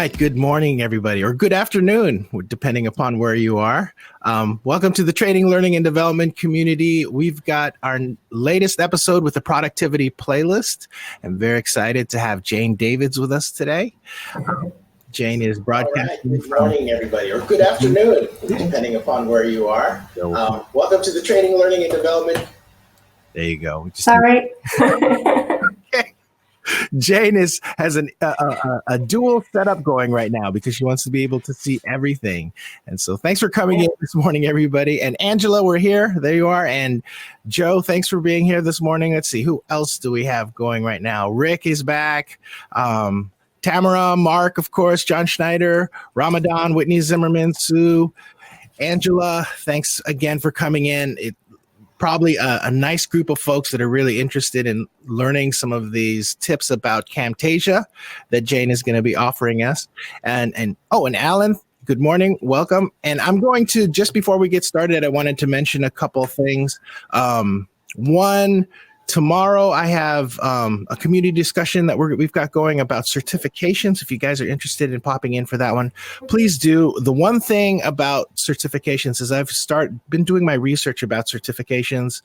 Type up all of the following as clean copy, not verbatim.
right. Good morning, everybody, or good afternoon, depending upon where you are. Welcome to the Training, Learning, and Development community. We've got our latest episode with the Productivity Playlist. I'm very excited to have Jayne Davids with us today. Jayne is broadcasting. All right. Good morning, everybody, or good afternoon, depending upon where you are. Welcome to the Training, Learning, and Development. There you go. Sorry. Jayne has a dual setup going right now because she wants to be able to see everything. And so thanks for coming in this morning, everybody. And Angela, we're here. There you are. And Joe, thanks for being here this morning. Let's see, who else do we have going right now? Rick is back. Tamara, Mark, of course, John Schneider, Ramadan, Whitney Zimmerman, Sue, Angela, thanks again for coming in. Probably a nice group of folks that are really interested in learning some of these tips about Camtasia that Jayne is going to be offering us. And Alan, good morning, welcome. And I'm going to, just before we get started, I wanted to mention a couple of things. One, tomorrow I have a community discussion that we've got going about certifications. If you guys are interested in popping in for that one, please do. The one thing about certifications is I've been doing my research about certifications.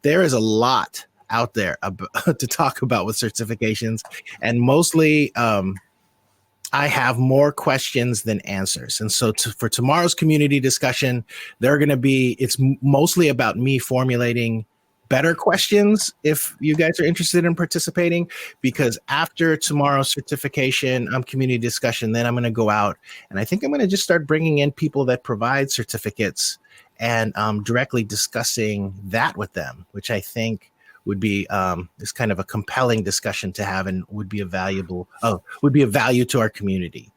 There is a lot out there to talk about with certifications, and mostly I have more questions than answers. And so for tomorrow's community discussion, it's mostly about me formulating better questions if you guys are interested in participating, because after tomorrow's certification, community discussion, then I'm going to go out and I think I'm going to just start bringing in people that provide certificates and directly discussing that with them, which I think would be is kind of a compelling discussion to have and would be a value to our community.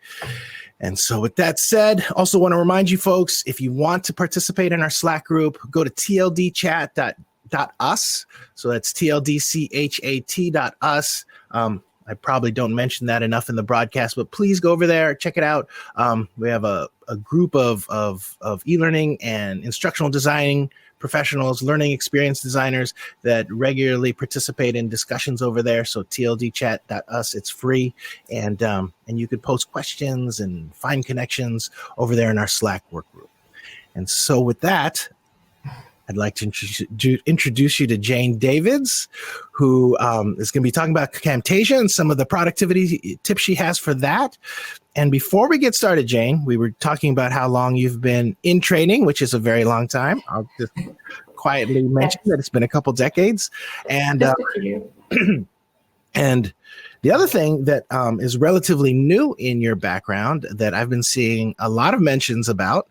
And so with that said, also want to remind you folks, if you want to participate in our Slack group, go to tldchat.us. So that's tldchat.us. I probably don't mention that enough in the broadcast, but please go over there, check it out. We have a group of e-learning and instructional designing professionals, learning experience designers that regularly participate in discussions over there. So tldchat.us, it's free, and you could post questions and find connections over there in our Slack work group. And so with that, I'd like to introduce you to Jayne Davids, who is going to be talking about Camtasia and some of the productivity tips she has for that. And before we get started, Jayne, we were talking about how long you've been in training, which is a very long time. I'll just quietly mention that it's been a couple decades. And and the other thing that is relatively new in your background that I've been seeing a lot of mentions about,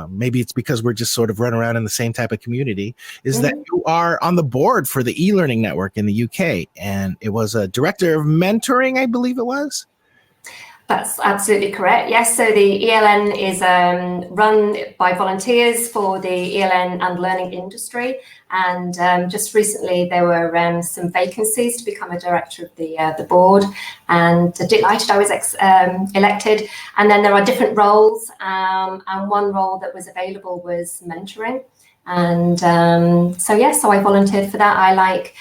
maybe it's because we're just sort of run around in the same type of community, is that you are on the board for the e-learning network in the UK. And it was a director of mentoring, I believe it was. That's absolutely correct. Yes, so the ELN is run by volunteers for the ELN and learning industry. And just recently there were some vacancies to become a director of the board, and delighted I was elected. And then there are different roles, and one role that was available was mentoring. And so I volunteered for that. I like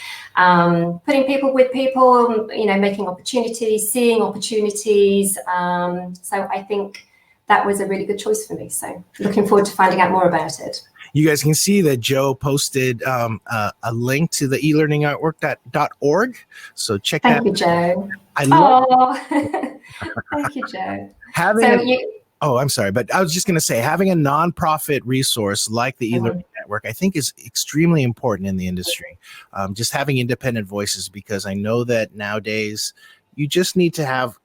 putting people with people, making opportunities, seeing opportunities. So I think that was a really good choice for me. So looking forward to finding out more about it. You guys can see that Joe posted a link to the elearningnetwork.org. So check that out. Thank you, Joe. Thank you, Joe. I'm sorry, but I was just going to say, having a nonprofit resource like the e-learning network, I think is extremely important in the industry. Just having independent voices, because I know that nowadays you just need to have,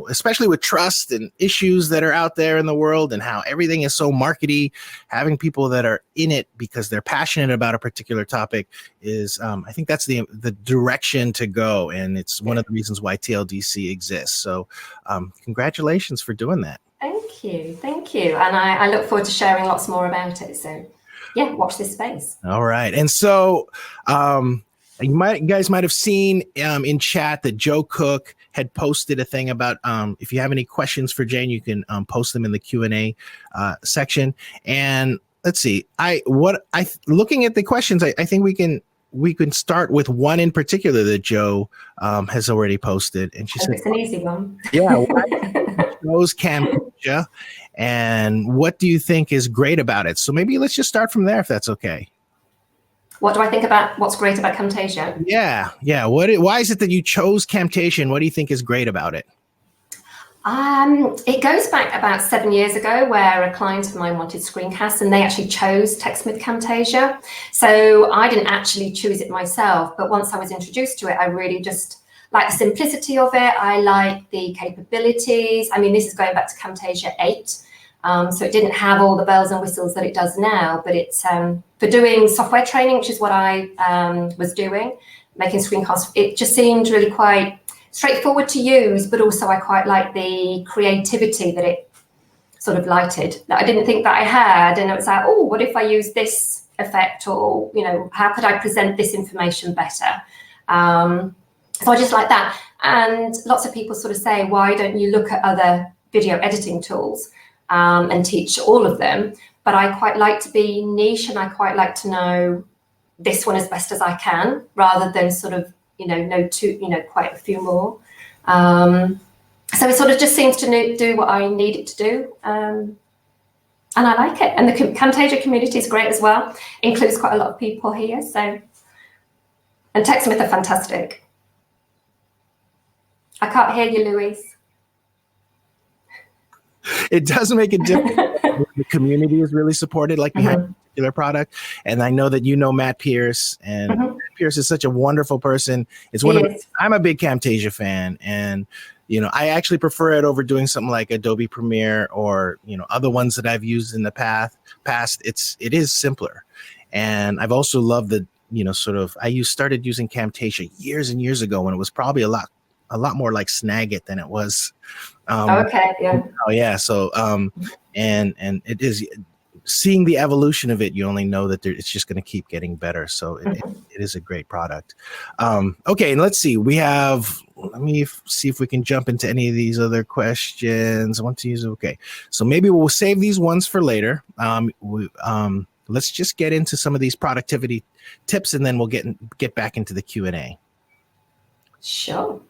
especially with trust and issues that are out there in the world and how everything is so markety, having people that are in it because they're passionate about a particular topic is, I think that's the direction to go. And it's one of the reasons why TLDC exists. So congratulations for doing that. Thank you. And I look forward to sharing lots more about it. So yeah, watch this space. All right. And so you guys might have seen in chat that Joe Cook had posted a thing about if you have any questions for Jayne, you can post them in the Q&A section. And let's see, looking at the questions, I think we can we can start with one in particular that Joe has already posted, and she said, "It's an easy one." "Yeah, why chose Camtasia, and what do you think is great about it?" So maybe let's just start from there, if that's okay. What do I think about what's great about Camtasia? Yeah. Why is it that you chose Camtasia, and what do you think is great about it? It goes back about 7 years ago, where a client of mine wanted screencasts, and they actually chose TextSmith Camtasia. So I didn't actually choose it myself, but once I was introduced to it, I really just like the simplicity of it. I like the capabilities. I mean, this is going back to Camtasia 8. So it didn't have all the bells and whistles that it does now, but it's for doing software training, which is what I was doing, making screencasts. It just seemed really quite straightforward to use, but also I quite like the creativity that it sort of lighted, that I didn't think that I had. And it was like, oh, what if I use this effect, or, you know, how could I present this information better? So I just like that. And lots of people sort of say, why don't you look at other video editing tools and teach all of them? But I quite like to be niche, and I quite like to know this one as best as I can, rather than sort of, know quite a few more. So it sort of just seems to do what I need it to do. And I like it. And the Camtasia community is great as well. Includes quite a lot of people here. So, and TextSmith are fantastic. I can't hear you, Louise. It does make a difference. The community is really supported, like behind a particular product. And I know that you know Matt Pierce, and Matt Pierce is such a wonderful person. It's I'm a big Camtasia fan, and I actually prefer it over doing something like Adobe Premiere or other ones that I've used in the past. It is simpler, and I've also loved the started using Camtasia years and years ago when it was probably a lot more like Snagit than it was. Okay. Yeah. Oh yeah. So and it is seeing the evolution of it. You only know that it's just going to keep getting better. So it is a great product. Okay, and let's see. Let me see if we can jump into any of these other questions. I want to use. Okay, so maybe we'll save these ones for later. Let's just get into some of these productivity tips, and then we'll get back into the Q&A. Sure.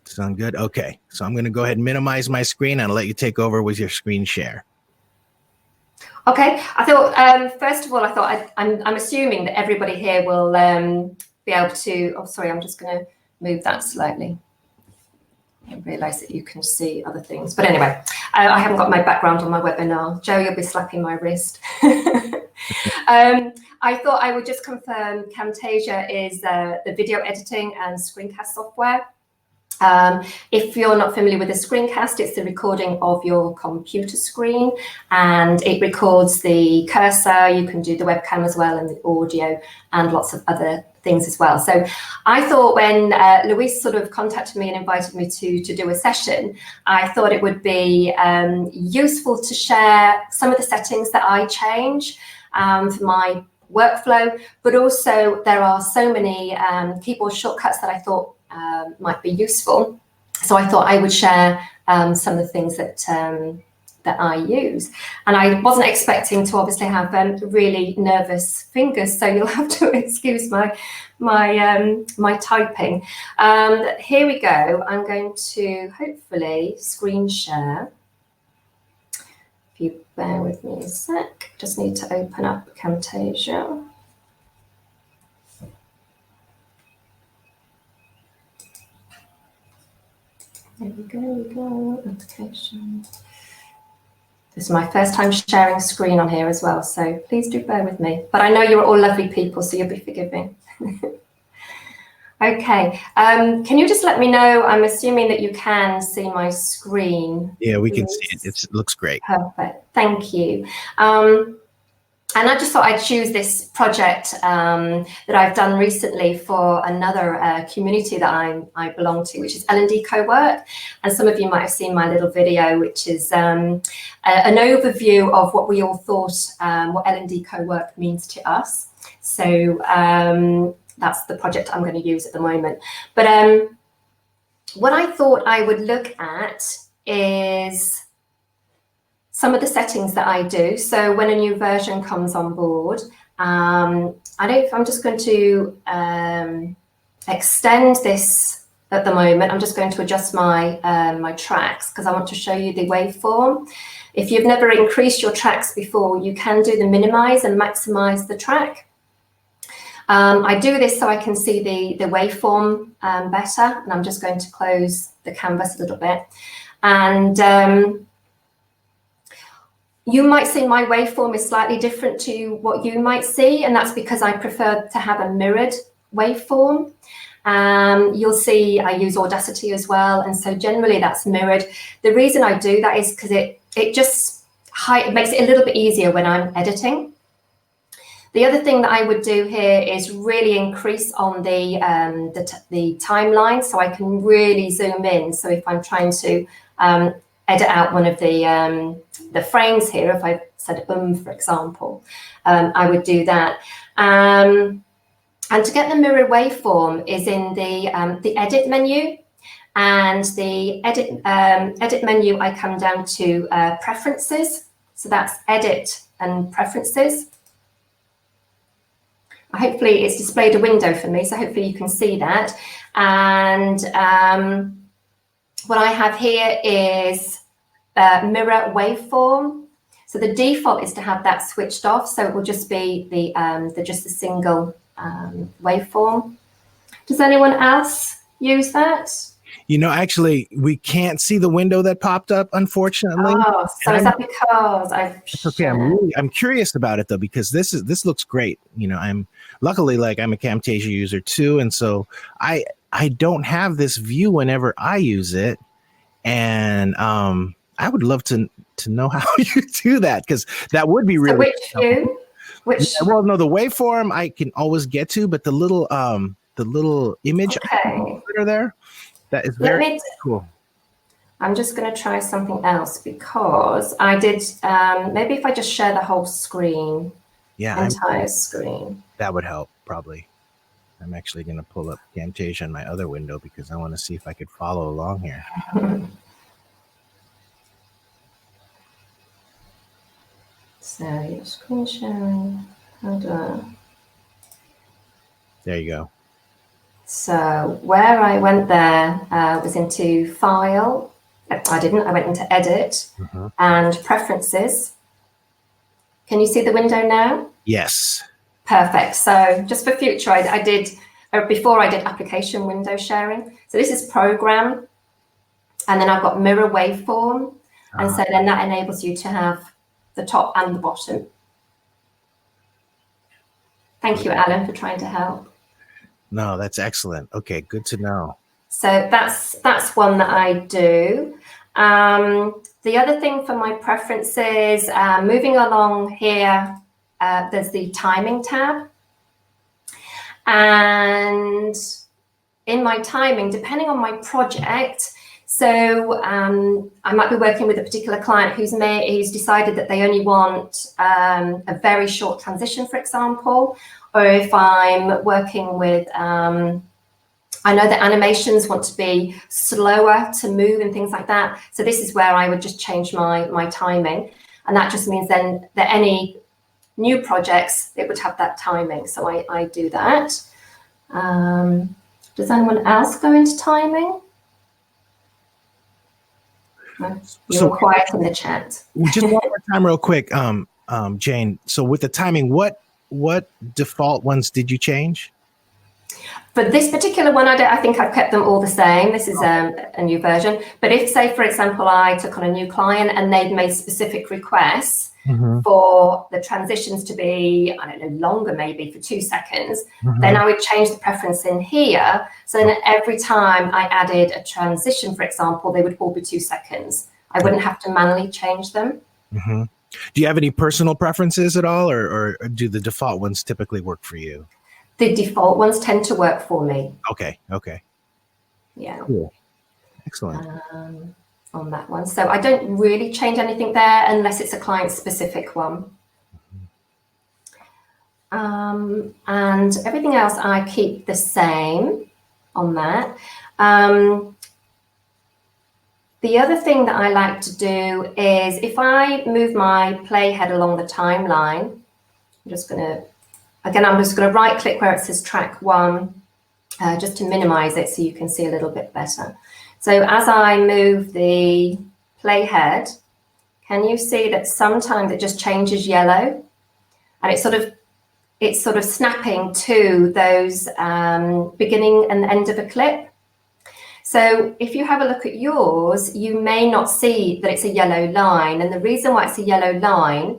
Sound good? Okay, so I'm going to go ahead and minimize my screen, and I'll let you take over with your screen share. Okay, I thought first of all, I'm assuming that everybody here will be able to. Oh, sorry, I'm just going to move that slightly. I realise that you can see other things, but anyway, I haven't got my background on my webinar. Joe, you'll be slapping my wrist. I thought I would just confirm Camtasia is the video editing and screencast software. If you're not familiar with a screencast, it's the recording of your computer screen, and it records the cursor. You can do the webcam as well, and the audio, and lots of other things as well. So I thought when Louise sort of contacted me and invited me to do a session, I thought it would be useful to share some of the settings that I change for my workflow, but also there are so many keyboard shortcuts that I thought might be useful. So I thought I would share some of the things that I use. And I wasn't expecting to obviously have really nervous fingers, so you'll have to excuse my typing. Here we go. I'm going to hopefully screen share. If you bear with me a sec, just need to open up Camtasia. There we go, application. This is my first time sharing a screen on here as well, so please do bear with me. But I know you're all lovely people, so you'll be forgiving. Okay, can you just let me know? I'm assuming that you can see my screen. Yeah, we can see it. It looks great. Perfect, thank you. And I just thought I'd choose this project that I've done recently for another community that I belong to, which is L&D Co-work. And some of you might have seen my little video, which is an overview of what we all thought what L&D Co-work means to us. So that's the project I'm going to use at the moment. But what I thought I would look at is some of the settings that I do. So when a new version comes on board, I'm just going to extend this at the moment. I'm just going to adjust my my tracks because I want to show you the waveform. If you've never increased your tracks before, you can do the minimize and maximize the track. I do this so I can see the waveform better, and I'm just going to close the canvas a little bit. And you might see my waveform is slightly different to what you might see, and that's because I prefer to have a mirrored waveform. You'll see I use Audacity as well, and so generally that's mirrored. The reason I do that is because it makes it a little bit easier when I'm editing. The other thing that I would do here is really increase on the timeline, so I can really zoom in. So if I'm trying to edit out one of the frames here, if I said for example, I would do that. And to get the mirror waveform is in the edit menu, and the edit menu, I come down to preferences. So that's edit and preferences. Hopefully it's displayed a window for me, so hopefully you can see that. And what I have here is mirror waveform. So the default is to have that switched off, so it will just be just a single waveform. Does anyone else use that? You know, actually, we can't see the window that popped up, unfortunately. Oh, so is that because I've? It's okay. I'm curious about it though, because this looks great. You know, I'm luckily I'm a Camtasia user too, and so I don't have this view whenever I use it, and I would love to know how you do that, because that would be really. So which view? Which? Yeah, well, no, the waveform I can always get to, but the little image that are there. That is very cool. I'm just going to try something else, because I did, maybe if I just share the whole screen, entire screen. That would help, probably. I'm actually going to pull up Camtasia in my other window because I want to see if I could follow along here. So your screen sharing, there you go. So where I went there was into File. I went into Edit and Preferences. Can you see the window now? Yes. Perfect. So just for future, before I did application window sharing. So this is Program, and then I've got Mirror Waveform. And so then that enables you to have the top and the bottom. Thank you, Alan, for trying to help. No, that's excellent. Okay, good to know. So that's one that I do. The other thing for my preferences, moving along here, there's the timing tab. And in my timing, depending on my project, so I might be working with a particular client who's decided that they only want a very short transition, for example, or if I'm working with, I know that animations want to be slower to move and things like that. So this is where I would just change my timing. And that just means then that any new projects, it would have that timing. So I do that. Does anyone else go into timing? You're quiet in the chat. Just one more time real quick, Jayne. So with the timing, what default ones did you change? For this particular one, I think I've kept them all the same. This is a new version. But if, say, for example, I took on a new client and they'd made specific requests for the transitions to be, I don't know, longer, maybe for 2 seconds, then I would change the preference in here. So then every time I added a transition, for example, they would all be 2 seconds. I wouldn't have to manually change them. Do you have any personal preferences at all, or do the default ones typically work for you? The default ones tend to work for me. Okay. Yeah. Cool. Excellent. On that one. So I don't really change anything there unless it's a client-specific one. And everything else I keep the same on that. The other thing that I like to do is if I move my playhead along the timeline, I'm just going to Again, I'm just going to right click where it says track 1, just to minimize it so you can see a little bit better. So as I move the playhead, can you see that sometimes it just changes yellow, and it's sort of snapping to those beginning and end of a clip. So if you have a look at yours, you may not see that it's a yellow line. And the reason why it's a yellow line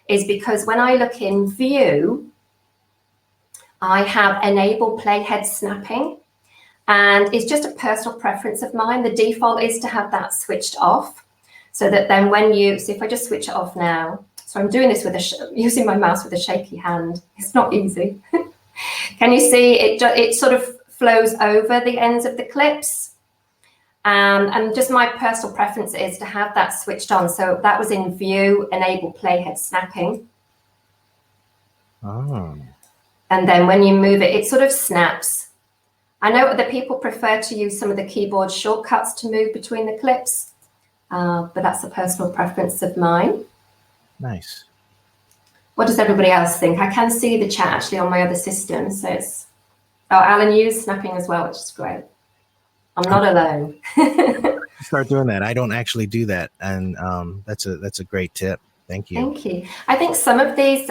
is because when I look in view, I have enable playhead snapping. And it's just a personal preference of mine. The default is to have that switched off, so that then when you, so if I just switch it off now, so I'm doing this with using my mouse with a shaky hand. It's not easy. Can you see it sort of flows over the ends of the clips? And just my personal preference is to have that switched on. So that was in view, enable playhead snapping. Oh. And then when you move it, it sort of snaps. I know other people prefer to use some of the keyboard shortcuts to move between the clips, but that's a personal preference of mine. Nice. What does everybody else think? I can see the chat actually on my other system. So it's, oh, Alan, you use snapping as well, which is great. I'm not alone. Start doing that. I don't actually do that, and that's a great tip. Thank you. Thank you. I think some of these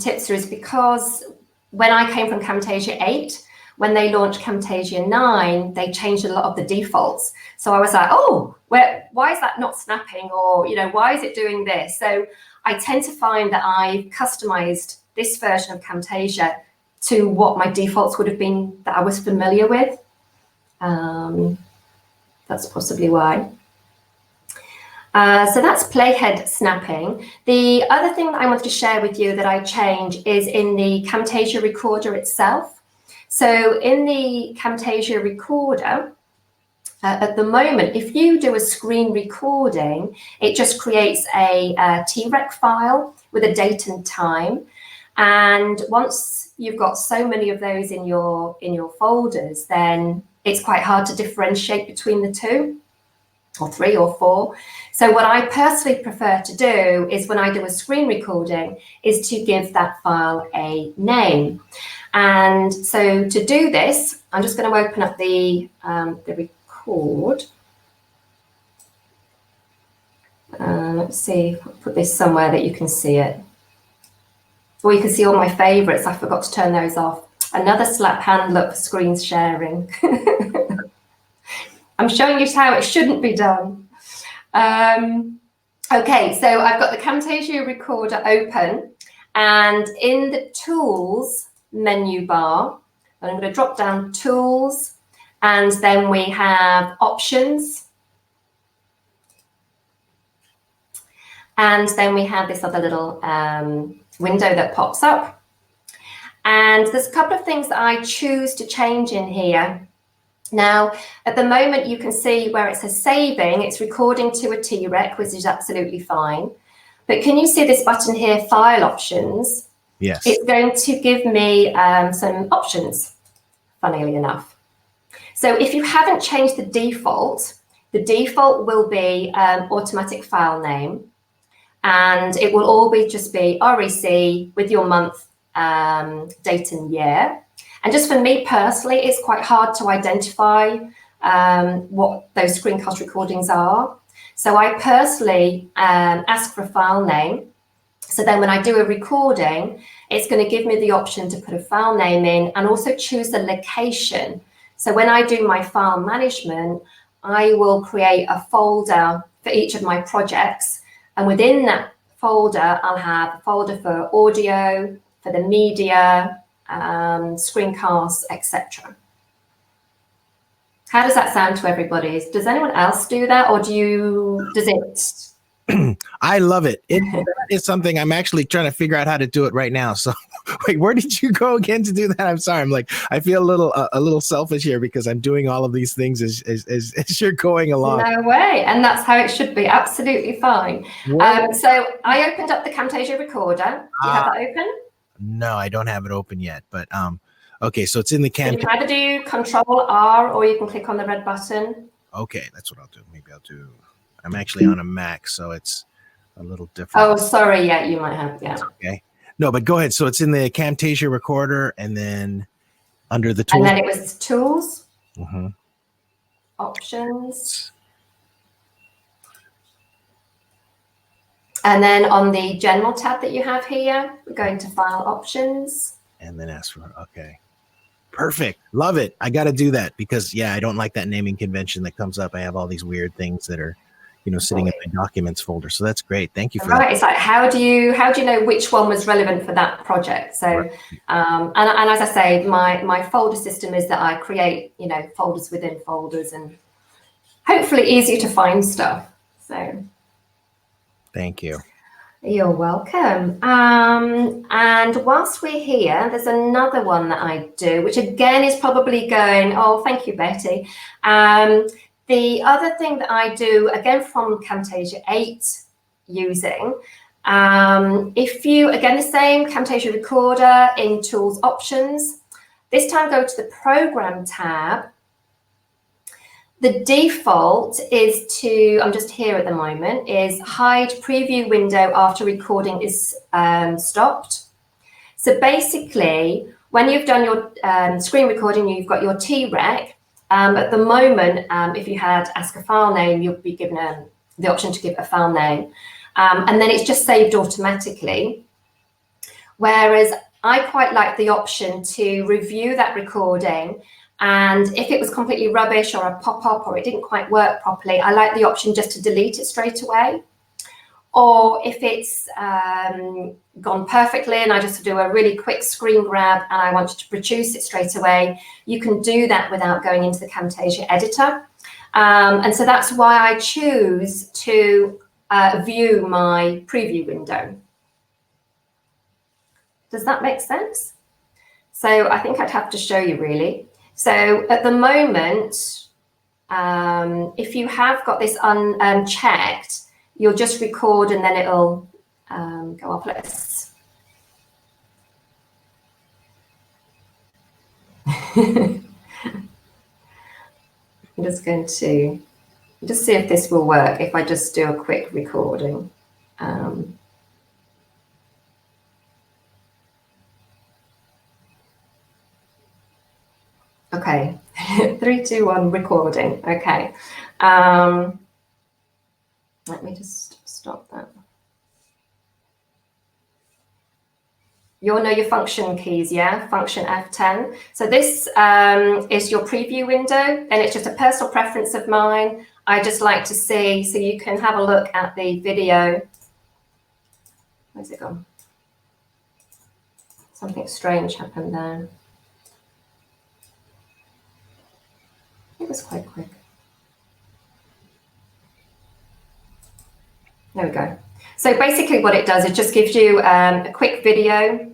tips are because when I came from Camtasia 8, when they launched Camtasia 9, they changed a lot of the defaults. So I was like, oh, why is that not snapping? Or, why is it doing this? So I tend to find that I've customized this version of Camtasia to what my defaults would have been that I was familiar with. That's possibly why. So that's playhead snapping. The other thing that I wanted to share with you that I change is in the Camtasia recorder itself. So in the Camtasia recorder, at the moment, if you do a screen recording, it just creates a TREC file with a date and time. And once you've got so many of those in your folders, then it's quite hard to differentiate between the two, or 3 or 4. So what I personally prefer to do is when I do a screen recording is to give that file a name. And so to do this, I'm just going to open up the record. Let's see, I'll put this somewhere that you can see it. Or you can see all my favorites. I forgot to turn those off. Another slap hand look for screen sharing. I'm showing you how it shouldn't be done. Okay, so I've got the Camtasia recorder open, and in the tools menu bar, I'm going to drop down tools, and then we have options. And then we have this other little window that pops up. And there's a couple of things that I choose to change in here. Now, at the moment, you can see where it says saving, it's recording to a TREC, which is absolutely fine. But can you see this button here, file options? Yes. It's going to give me some options, funnily enough. So if you haven't changed the default will be automatic file name. And it will all just be REC with your month, date and year. And just for me personally, it's quite hard to identify what those screencast recordings are. So I personally ask for a file name. So then when I do a recording, it's going to give me the option to put a file name in and also choose the location. So when I do my file management, I will create a folder for each of my projects. And within that folder, I'll have a folder for audio, for the media, screencasts, etc. How does that sound to everybody? Does anyone else do that, or does it? I love it. That is something I'm actually trying to figure out how to do it right now. So wait, where did you go again to do that? I'm sorry. I feel a little selfish here because I'm doing all of these things as you're going along. No way. And that's how it should be. Absolutely fine. So I opened up the Camtasia recorder. Do you have that open? No, I don't have it open yet, but okay, so it's in the Camtasia. You can either do Control-R or you can click on the red button. Okay, that's what I'll do. Maybe I'll do, I'm actually on a Mac, so it's a little different. Oh, sorry, yeah, you might have, yeah. Okay. No, but go ahead. So it's in the Camtasia recorder, and then under the tools. And then it was tools, Mm-hmm. options. And then on the general tab that you have here, we're going to file options. And then ask for, okay. Perfect. Love it. I got to do that because, yeah, I don't like that naming convention that comes up. I have all these weird things that are, sitting in my documents folder. So that's great. Thank you for that. It's like, how do you know which one was relevant for that project? So, Right. and as I say, my folder system is that I create, folders within folders and hopefully easier to find stuff. So. Thank you. You're welcome. And whilst we're here, there's another one that I do, which again is probably going, oh, thank you, Betty. The other thing that I do, again from Camtasia 8 using, if you, again, the same Camtasia recorder in tools options, this time go to the program tab. The default is to, I'm just here at the moment, is hide preview window after recording is stopped. So basically, when you've done your screen recording, you've got your TREC. At the moment, if you had ask a file name, you'll be given the option to give a file name. And then it's just saved automatically. Whereas I quite like the option to review that recording. And if it was completely rubbish or a pop-up or it didn't quite work properly, I like the option just to delete it straight away. Or if it's gone perfectly and I just do a really quick screen grab and I wanted to produce it straight away, you can do that without going into the Camtasia editor. And so that's why I choose to view my preview window. Does that make sense? So I think I'd have to show you really. So at the moment, if you have got this unchecked, you'll just record and then it'll go off. Let's. I'm just going to just see if this will work if I just do a quick recording. Okay, 3, 2, 1, recording. Okay, let me just stop that. You'll know your function keys, yeah? Function F10. So this is your preview window, and it's just a personal preference of mine. I just like to see, so you can have a look at the video. Where's it gone? Something strange happened there. It was quite quick. There we go. So basically what it does, it just gives you a quick video.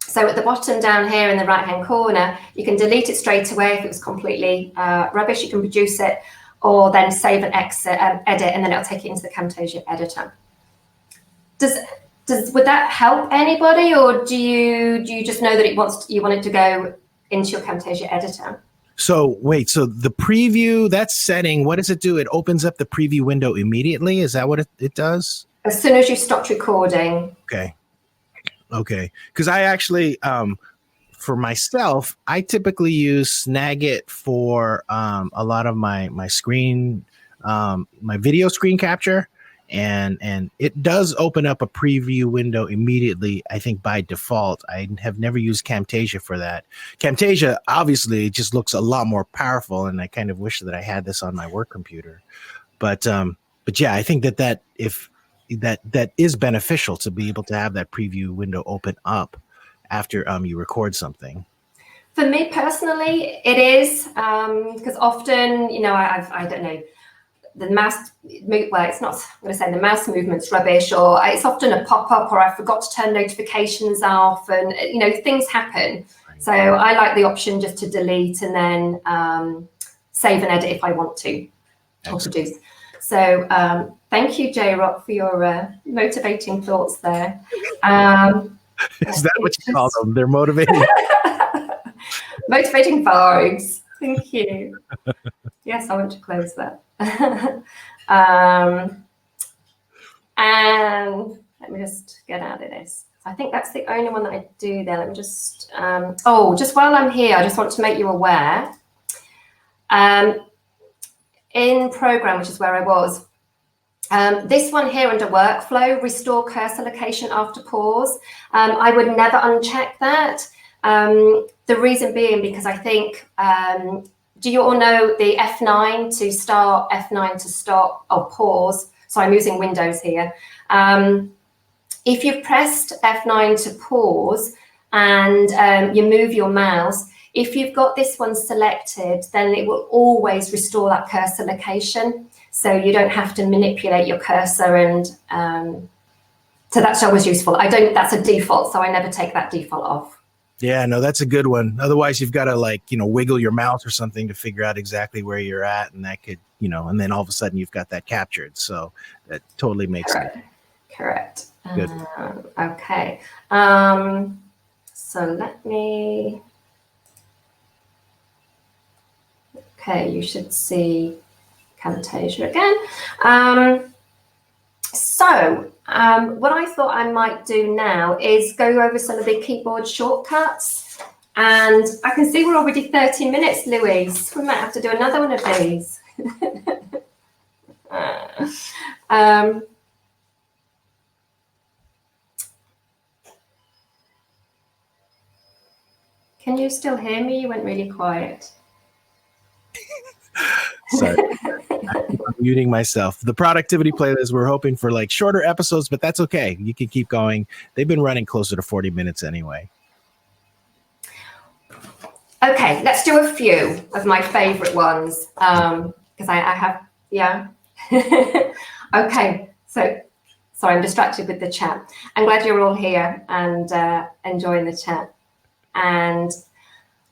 So at the bottom down here in the right-hand corner, you can delete it straight away if it was completely rubbish. You can produce it or then save and exit, edit, and then it'll take it into the Camtasia editor. Would that help anybody, or do you just know that you want it to go into your Camtasia editor? So wait, so the preview, that setting, what does it do? It opens up the preview window immediately? Is that what it does? As soon as you stopped recording. Okay. Because I actually, for myself, I typically use Snagit for a lot of my screen, my video screen capture. And it does open up a preview window immediately, I think by default. I have never used Camtasia for that. Camtasia, obviously, just looks a lot more powerful, and I kind of wish that I had this on my work computer. But yeah, I think that is beneficial to be able to have that preview window open up after you record something. For me personally, it is because often, I don't know. The mouse, well, it's not, I'm going to say the mouse movement's rubbish, or it's often a pop-up, or I forgot to turn notifications off, and, things happen. So I like the option just to delete and then save and edit if I want to, or produce. So thank you, J-Rock, for your motivating thoughts there. Is that what you call them? They're motivating? Motivating vibes. Thank you. Yes, I want to close that. And let me just get out of this. I think that's the only one that I do there. Let me just, just while I'm here, I just want to make you aware. In program, which is where I was, this one here under workflow, restore cursor location after pause. I would never uncheck that. The reason being because I think, do you all know the F9 to start, F9 to stop, or pause? So I'm using Windows here. If you've pressed F9 to pause and you move your mouse, if you've got this one selected, then it will always restore that cursor location. So you don't have to manipulate your cursor, and so that's always useful. That's a default, so I never take that default off. Yeah, no, that's a good one. Otherwise, you've got to wiggle your mouse or something to figure out exactly where you're at, and that could, and then all of a sudden you've got that captured. So that totally makes sense. Correct. Good. Okay. So let me. Okay, you should see Camtasia again. What I thought I might do now is go over some of the keyboard shortcuts. And I can see we're already 30 minutes, Louise. We might have to do another one of these. Can you still hear me? You went really quiet. Sorry, I'm muting myself. The productivity playlist, we're hoping for shorter episodes, but that's okay. You can keep going. They've been running closer to 40 minutes anyway. Okay, let's do a few of my favorite ones because I have, yeah. Okay, so sorry, I'm distracted with the chat. I'm glad you're all here and enjoying the chat. And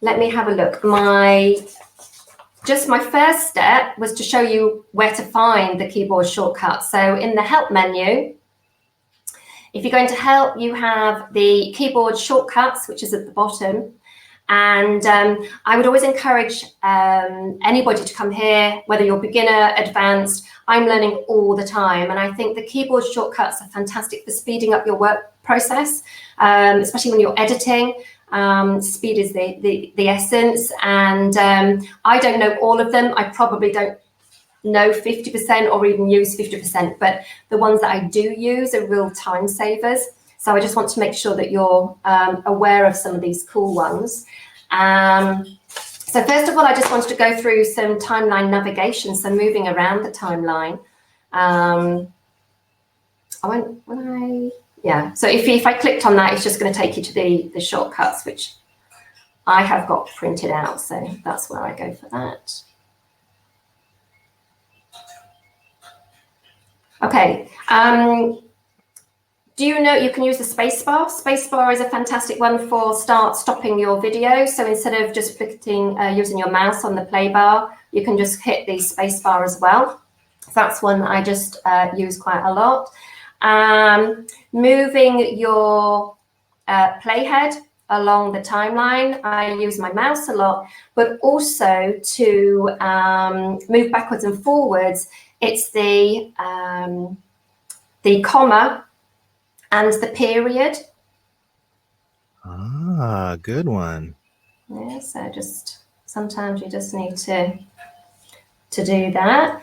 let me have a look. My first step was to show you where to find the keyboard shortcuts. So in the help menu, if you're going to help, you have the keyboard shortcuts, which is at the bottom. And I would always encourage anybody to come here, whether you're beginner, advanced. I'm learning all the time. And I think the keyboard shortcuts are fantastic for speeding up your work process, especially when you're editing. Speed is the essence, and I don't know all of them. I probably don't know 50% or even use 50%, but the ones that I do use are real time savers. So I just want to make sure that you're aware of some of these cool ones. So first of all, I just wanted to go through some timeline navigation, so moving around the timeline. Yeah, so if I clicked on that, it's just going to take you to the shortcuts, which I have got printed out. So that's where I go for that. Okay. Do you know you can use the spacebar? Spacebar is a fantastic one for stopping your video. So instead of just using your mouse on the play bar, you can just hit the spacebar as well. So that's one that I just use quite a lot. Moving your playhead along the timeline, I use my mouse a lot, but also to move backwards and forwards, it's the comma and the period. Ah, good one. Yeah, so just sometimes you just need to do that.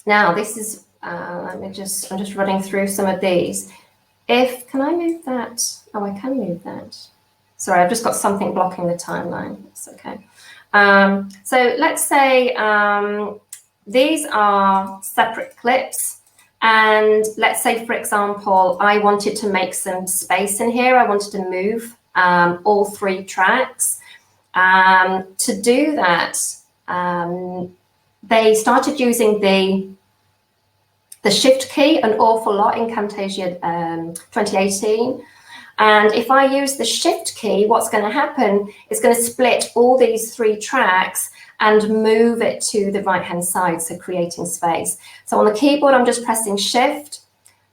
Now this is I'm just running through some of these. Can I move that? Oh, I can move that. Sorry, I've just got something blocking the timeline. That's okay. So let's say these are separate clips. And let's say, for example, I wanted to make some space in here. I wanted to move all 3 tracks. To do that, they started using the shift key an awful lot in Camtasia 2018. And if I use the shift key, what's going to happen is going to split all these 3 tracks and move it to the right-hand side, so creating space. So on the keyboard, I'm just pressing shift,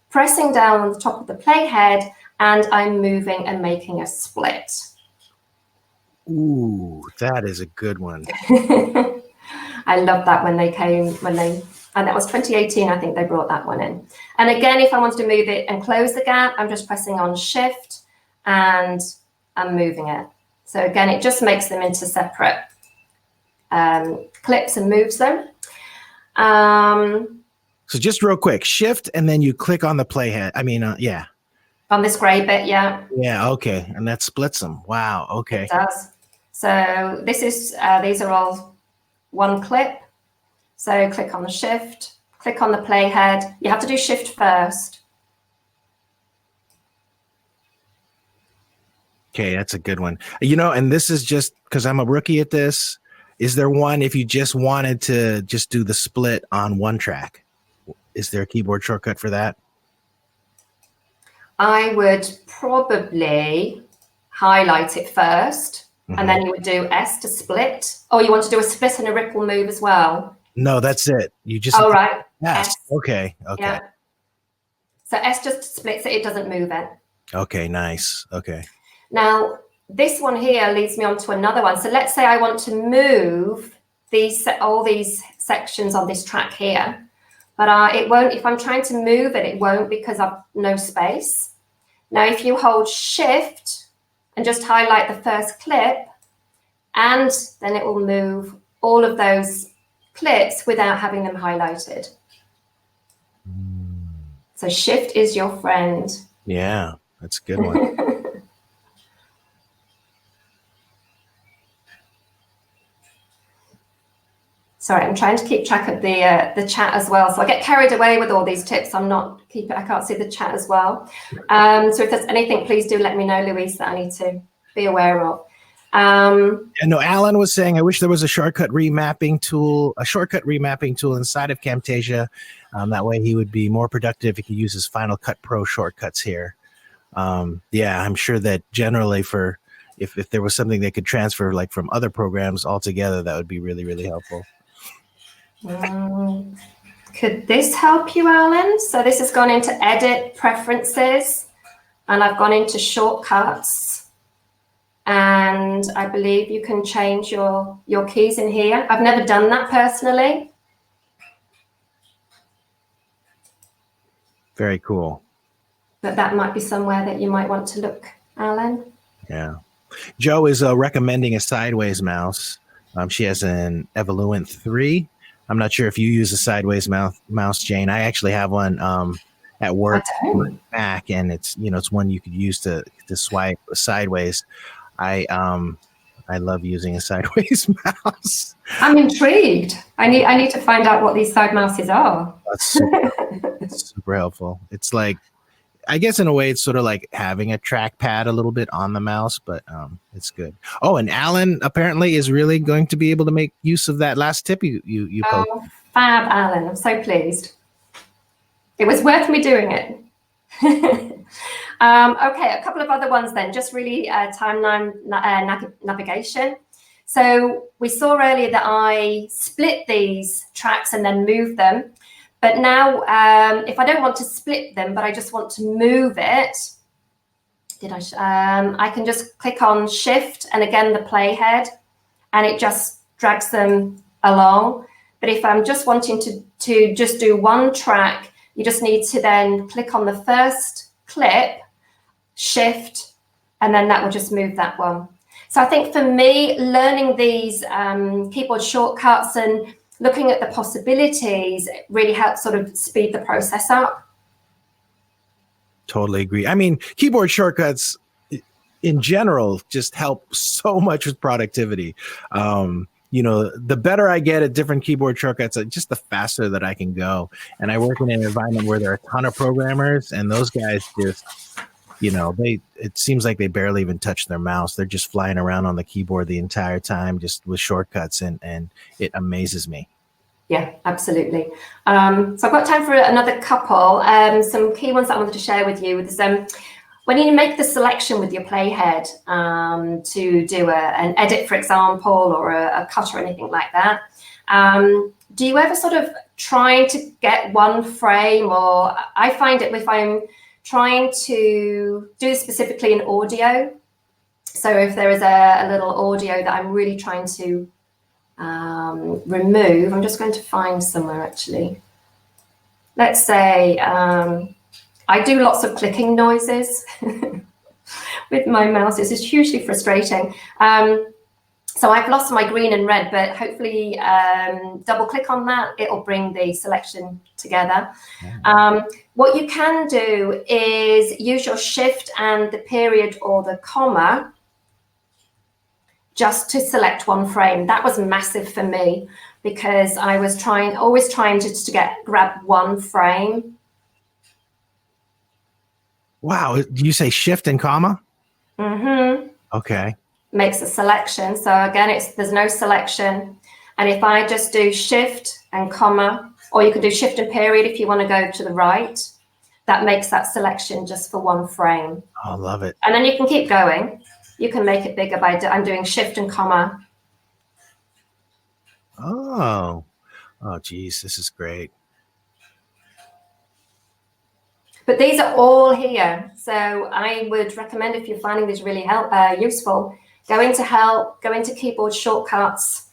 pressing down on the top of the playhead, and I'm moving and making a split. Ooh, that is a good one. I love that when they And that was 2018, I think they brought that one in. And again, if I wanted to move it and close the gap, I'm just pressing on Shift and I'm moving it. So again, it just makes them into separate clips and moves them. So just real quick, Shift, and then you click on the playhead. I mean, yeah. On this gray bit, yeah. Yeah, okay. And that splits them. Wow, okay. It does. So this is, these are all one clip. So click on the Shift, click on the playhead. You have to do Shift first. Okay, that's a good one. You know, and this is just because I'm a rookie at this. Is there one if you just wanted to just do the split on one track? Is there a keyboard shortcut for that? I would probably highlight it first, and then you would do S to split. Oh, you want to do a split and a ripple move as well? No, that's it. You just. Oh, right. Yes. Okay. Okay. Yeah. So S just splits it. It doesn't move it. Okay. Nice. Okay. Now, this one here leads me on to another one. So let's say I want to move all these sections on this track here, but it won't. If I'm trying to move it, it won't because I've no space. Now, if you hold Shift and just highlight the first clip, and then it will move all of those clips without having them highlighted. So Shift is your friend. Yeah, that's a good one. Sorry, I'm trying to keep track of the chat as well. So I get carried away with all these tips. I can't see the chat as well. So if there's anything, please do let me know, Louise, that I need to be aware of. No, Alan was saying, I wish there was a shortcut remapping tool inside of Camtasia. That way he would be more productive if he could use his Final Cut Pro shortcuts here. Yeah, I'm sure that generally if there was something they could transfer like from other programs altogether, that would be really, really helpful. Could this help you, Alan? So this has gone into Edit Preferences, and I've gone into Shortcuts. And I believe you can change your keys in here. I've never done that personally. Very cool. But that might be somewhere that you might want to look, Alan. Yeah. Joe is recommending a sideways mouse. She has an Evoluent 3. I'm not sure if you use a sideways mouse, Jayne. I actually have one at work on Mac, and it's one you could use to swipe sideways. I love using a sideways mouse. I'm intrigued. I need to find out what these side mouses are. That's super helpful. It's like, I guess in a way it's sort of like having a trackpad a little bit on the mouse, but it's good. Oh, and Alan apparently is really going to be able to make use of that last tip you posted. Oh, fab, Alan. I'm so pleased. It was worth me doing it. Okay, a couple of other ones then, just really timeline navigation. So we saw earlier that I split these tracks and then moved them. But now, if I don't want to split them, but I just want to move it, I can just click on Shift and again the playhead, and it just drags them along. But if I'm just wanting to just do one track, you just need to then click on the first clip, Shift, and then that will just move that one. So I think for me, learning these keyboard shortcuts and looking at the possibilities really helps sort of speed the process up. Totally agree. I mean, keyboard shortcuts in general just help so much with productivity. The better I get at different keyboard shortcuts, just the faster that I can go. And I work in an environment where there are a ton of programmers, and those guys just, it seems like they barely even touch their mouse. They're just flying around on the keyboard the entire time, just with shortcuts, and it amazes me. Yeah, absolutely. So I've got time for another couple. Some key ones that I wanted to share with you is when you make the selection with your playhead to do an edit, for example, or a cut or anything like that, do you ever sort of try to get one frame? Or I find it if I'm trying to do this specifically in audio. So if there is a little audio that I'm really trying to remove, I'm just going to find somewhere actually. let's say I do lots of clicking noises with my mouse. This is hugely frustrating. So I've lost my green and red, but hopefully double click on that, it'll bring the selection together. What you can do is use your shift and the period or the comma just to select one frame. That was massive for me because I was always trying just to grab one frame. Wow, do you say shift and comma? Mm-hmm. Okay. Makes a selection. So again, there's no selection. And if I just do shift and comma, or you can do shift and period if you want to go to the right, that makes that selection just for one frame. I love it. And then you can keep going. You can make it bigger by I'm doing shift and comma. Oh, geez, this is great. But these are all here. So I would recommend, if you're finding this really useful, go into help, go into keyboard shortcuts,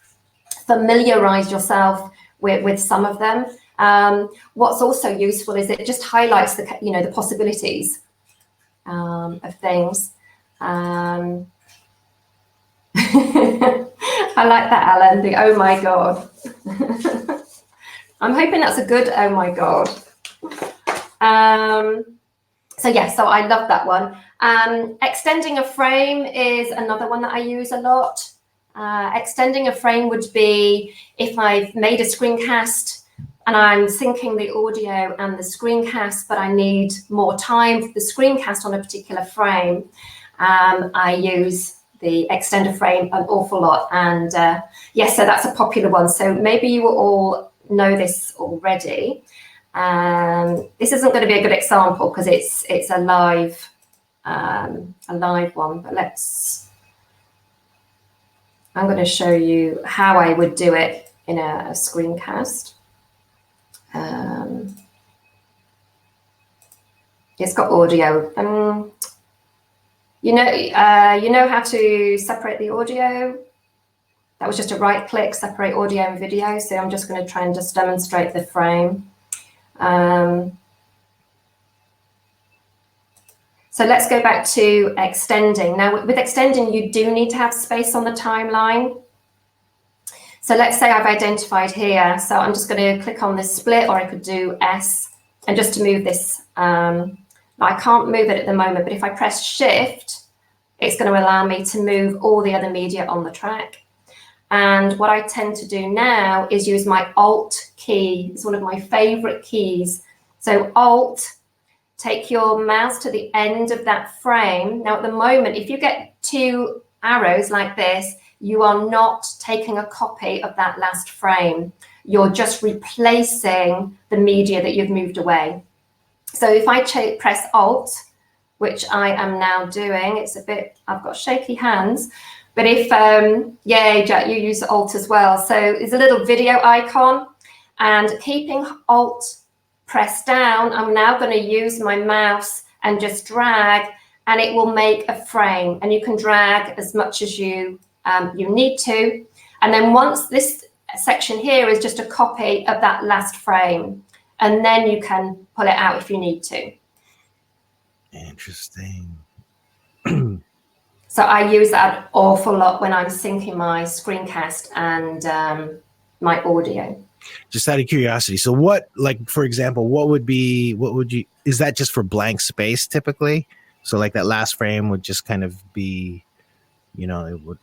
familiarize yourself with some of them. What's also useful is it just highlights the possibilities of things. I like that, Alan, the oh my God. I'm hoping that's a good oh my God. So I love that one. Extending a frame is another one that I use a lot. Extending a frame would be if I've made a screencast and I'm syncing the audio and the screencast, but I need more time for the screencast on a particular frame. I use the extender frame an awful lot. And yes, so that's a popular one. So maybe you will all know this already. This isn't going to be a good example because it's a live one, but I'm going to show you how I would do it in a screencast. It's got audio. You know how to separate the audio? That was just a right click, separate audio and video. So I'm just going to try and just demonstrate the frame. So let's go back to extending. Now with extending, you do need to have space on the timeline. So let's say I've identified here. So I'm just going to click on this split, or I could do S, and just to move this, I can't move it at the moment, but if I press shift, it's going to allow me to move all the other media on the track. And what I tend to do now is use my Alt key. It's one of my favorite keys. So Alt, take your mouse to the end of that frame. Now at the moment, if you get two arrows like this, you are not taking a copy of that last frame. You're just replacing the media that you've moved away. So if I press Alt, which I am now doing, I've got shaky hands, but if, yay, Jack, you use Alt as well. So there's a little video icon, and keeping Alt pressed down, I'm now going to use my mouse and just drag, and it will make a frame, and you can drag as much as you need to. And then once this section here is just a copy of that last frame, and then you can pull it out if you need to. Interesting. So I use that an awful lot when I'm syncing my screencast and my audio. Just out of curiosity, so for example, is that just for blank space typically? So like that last frame would just kind of be, it would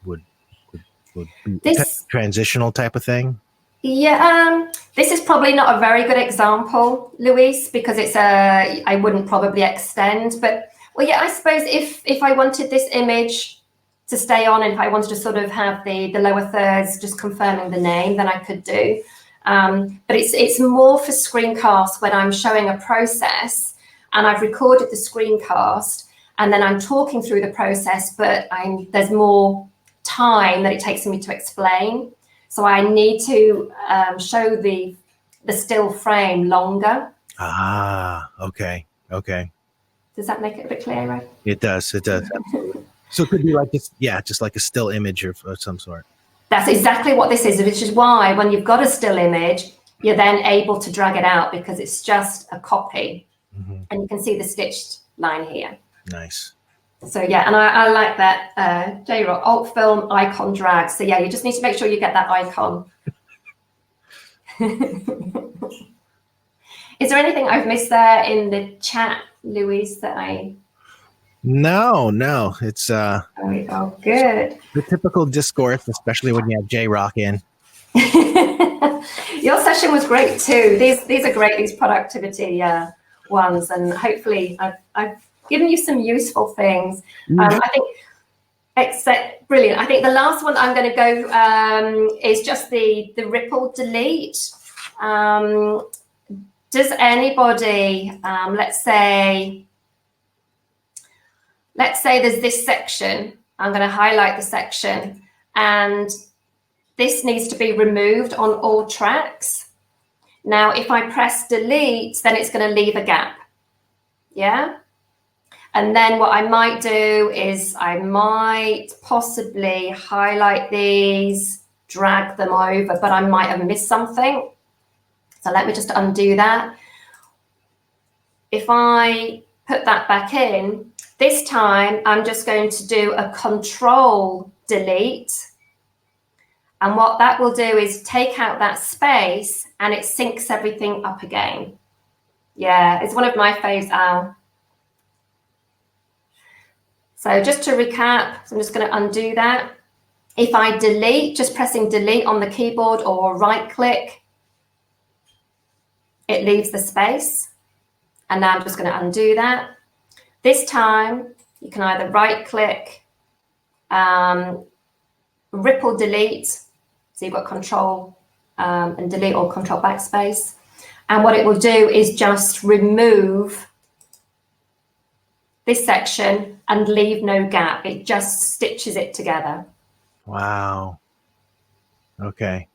be this transitional type of thing? Yeah, this is probably not a very good example, Luis, because I wouldn't probably extend, but well, yeah, I suppose if I wanted this image to stay on, and if I wanted to sort of have the lower thirds just confirming the name, then I could do. But it's more for screencasts when I'm showing a process and I've recorded the screencast and then I'm talking through the process, but there's more time that it takes me to explain. So I need to show the still frame longer. Ah, okay. Does that make it a bit clearer? It does. Absolutely. So it could be like just like a still image of some sort. That's exactly what this is, which is why when you've got a still image, you're then able to drag it out because it's just a copy. Mm-hmm. And you can see the stitched line here. Nice. So yeah, and I like that J-Rock alt film icon drag. So yeah, you just need to make sure you get that icon. Is there anything I've missed there in the chat, Louise, that I... No, it's Oh, good. the typical discourse, especially when you have J-Rock in. Your session was great too. These are great, these productivity ones, and hopefully I've given you some useful things. I think brilliant. I think the last one I'm going to go is just the ripple delete. Does anybody, let's say there's this section. I'm going to highlight the section, and this needs to be removed on all tracks. Now, if I press delete, then it's going to leave a gap. Yeah. And then what I might do is I might possibly highlight these, drag them over, but I might have missed something. So let me just undo that. If I put that back in, this time I'm just going to do a control delete. And what that will do is take out that space and it syncs everything up again. Yeah, it's one of my faves, Al. So just to recap, so I'm just going to undo that. If I delete, just pressing delete on the keyboard or right click, it leaves the space. And now I'm just going to undo that. This time, you can either right click, ripple delete. So you've got control and delete or control backspace. And what it will do is just remove this section and leave no gap. It just stitches it together. Wow. Okay.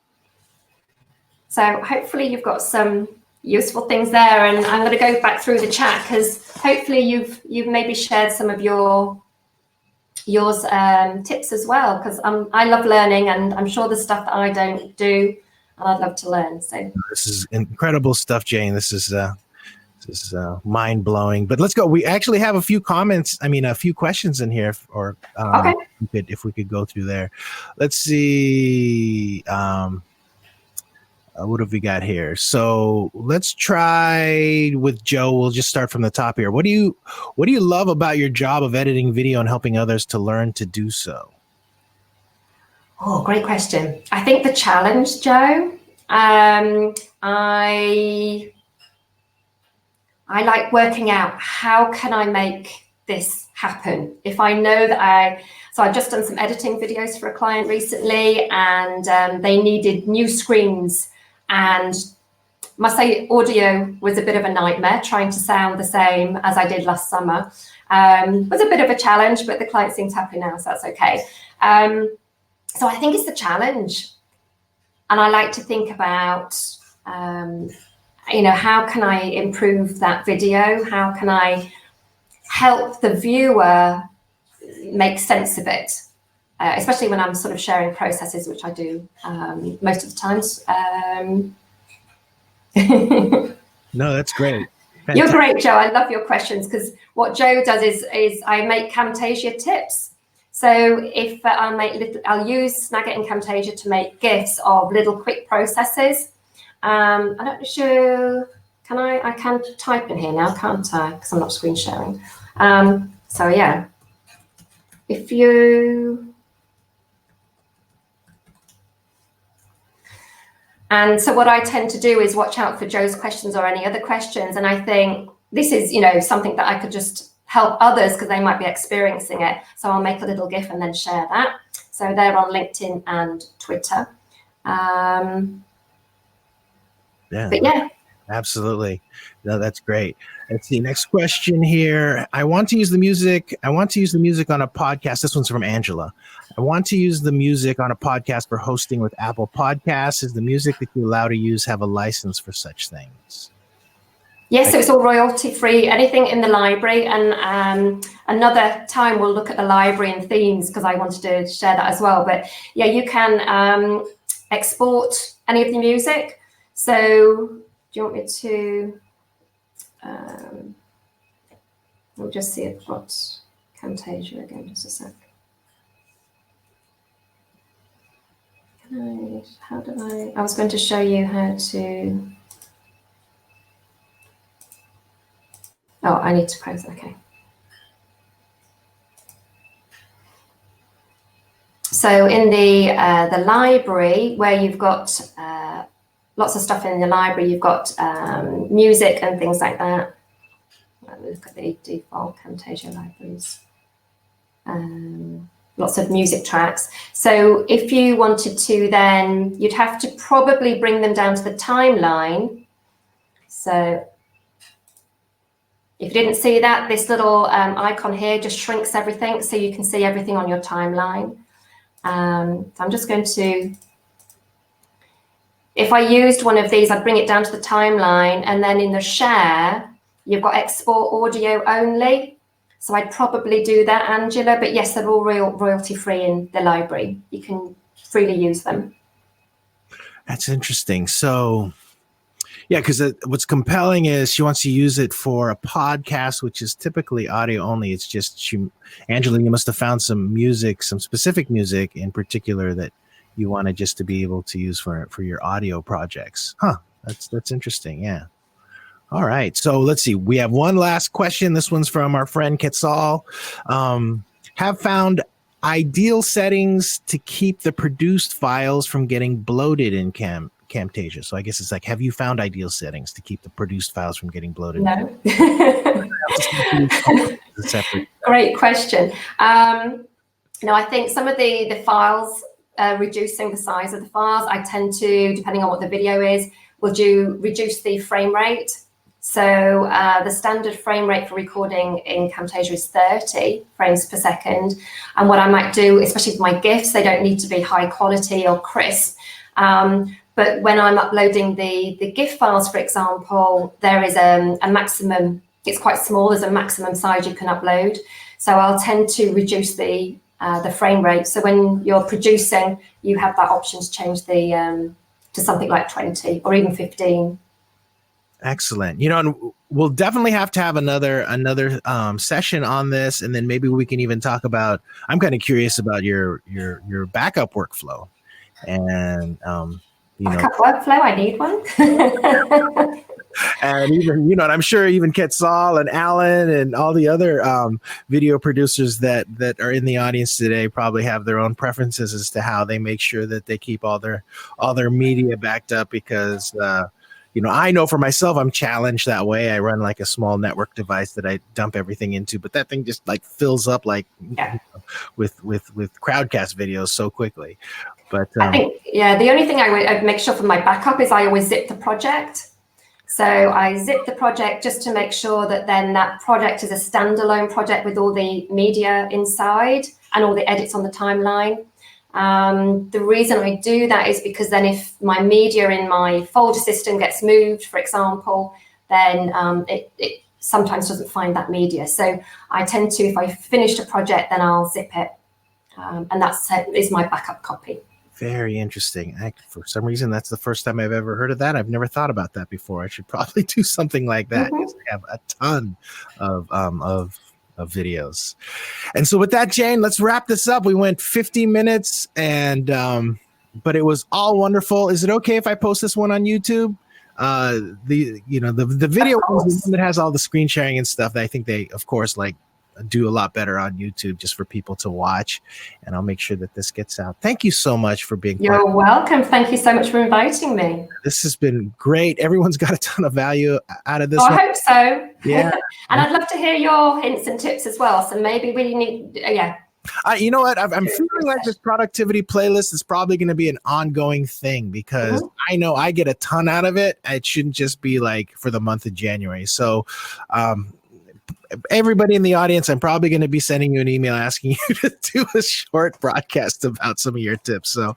So hopefully you've got some useful things there, and I'm going to go back through the chat because hopefully you've maybe shared some of yours tips as well, because I love learning, and I'm sure there's stuff that I don't do and I'd love to learn. So this is incredible stuff, Jayne. This is mind blowing. But let's go. We actually have a few comments. I mean, a few questions in here, or okay. if we could go through there. Let's see. What have we got here? So let's try with Joe. We'll just start from the top here. What do you love about your job of editing video and helping others to learn to do so? Oh, great question. I think the challenge, Joe. I like working out how can I make this happen. If I know that I've just done some editing videos for a client recently, and they needed new screens. And must say audio was a bit of a nightmare, trying to sound the same as I did last summer. Was a bit of a challenge, but the client seems happy now, so that's okay. So I think it's the challenge. And I like to think about, how can I improve that video? How can I help the viewer make sense of it? Especially when I'm sort of sharing processes, which I do most of the times. No, that's great. Fantastic. You're great, Joe. I love your questions, because what Joe does is I make Camtasia tips. So if I'll use Snagit and Camtasia to make GIFs of little quick processes. I'm not sure, I can type in here now, can't I? Because I'm not screen sharing. So yeah, if you... And so what I tend to do is watch out for Joe's questions or any other questions. And I think this is, something that I could just help others because they might be experiencing it. So I'll make a little GIF and then share that. So they're on LinkedIn and Twitter. But yeah. Absolutely. No, that's great. Let's see. Next question here. I want to use the music on a podcast. This one's from Angela. I want to use the music on a podcast for hosting with Apple Podcasts. Is the music that you allow to use have a license for such things? Yes, so it's all royalty free, anything in the library. And another time we'll look at the library and themes, because I wanted to share that as well. But yeah, you can export any of the music. So do you want me to, we'll just see if I've got Camtasia again, just a sec. I was going to show you how to, oh, I need to post, okay. So in the library, where you've got lots of stuff in the library, you've got music and things like that. Look at the default Camtasia libraries. Lots of music tracks. So if you wanted to, then you'd have to probably bring them down to the timeline. So if you didn't see that, this little icon here just shrinks everything so you can see everything on your timeline. So I'm just going to, if I used one of these, I'd bring it down to the timeline, and then in the share, you've got export audio only. So I'd probably do that, Angela, but yes, they're all royalty free in the library. You can freely use them. That's interesting. So yeah, because what's compelling is she wants to use it for a podcast, which is typically audio only. It's just Angela, you must have found some music, some specific music in particular that you wanted just to be able to use for your audio projects. Huh? That's interesting. Yeah. All right. So let's see. We have one last question. This one's from our friend Quetzal. Have found ideal settings to keep the produced files from getting bloated in Camtasia. So I guess it's like, have you found ideal settings to keep the produced files from getting bloated? No. Great question. No, I think some of the files, reducing the size of the files, I tend to, depending on what the video is, will reduce the frame rate. So the standard frame rate for recording in Camtasia is 30 frames per second. And what I might do, especially with my GIFs, they don't need to be high quality or crisp. But when I'm uploading the GIF files, for example, there is a maximum, it's quite small, there's a maximum size you can upload. So I'll tend to reduce the frame rate. So when you're producing, you have that option to change to something like 20 or even 15. Excellent. You know, and we'll definitely have to have another session on this, and then maybe we can even talk about, I'm kind of curious about your backup workflow. And backup workflow, I need one. And even, you know, and I'm sure even Quetzal and Alan and all the other video producers that are in the audience today probably have their own preferences as to how they make sure that they keep all their media backed up, because you know, I know for myself, I'm challenged that way. I run like a small network device that I dump everything into, but that thing just like fills up like you know, with Crowdcast videos so quickly. But I think, yeah, the only thing I'd make sure for my backup is I always zip the project. So I zip the project just to make sure that then that project is a standalone project with all the media inside and all the edits on the timeline. The reason I do that is because then if my media in my folder system gets moved, for example, then it sometimes doesn't find that media. So I tend to, if I finished a project, then I'll zip it. And is my backup copy. Very interesting. For some reason, that's the first time I've ever heard of that. I've never thought about that before. I should probably do something like that, because I have a ton of videos. And so with that, Jayne, let's wrap this up. We went 50 minutes, and but it was all wonderful. Is it okay if I post this one on YouTube? The video one that has all the screen sharing and stuff, that I think they, of course, like do a lot better on YouTube just for people to watch. And I'll make sure that this gets out. Thank you so much for being You're welcome. Thank you so much for inviting me. This has been great. Everyone's got a ton of value out of this. I hope so. Yeah. And I'd love to hear your hints and tips as well. So maybe we need, you know what? I'm feeling like this productivity playlist is probably going to be an ongoing thing, because I know I get a ton out of it. It shouldn't just be like for the month of January. So, everybody in the audience, I'm probably going to be sending you an email asking you to do a short broadcast about some of your tips. So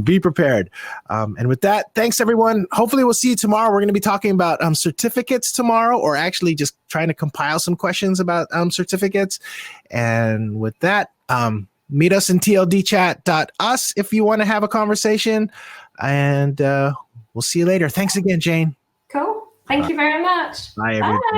be prepared. And with that, thanks, everyone. Hopefully we'll see you tomorrow. We're going to be talking about certificates tomorrow, or actually just trying to compile some questions about certificates. And with that, meet us in tldchat.us if you want to have a conversation. And we'll see you later. Thanks again, Jayne. Cool. Thank you very much. Bye, everybody. Bye.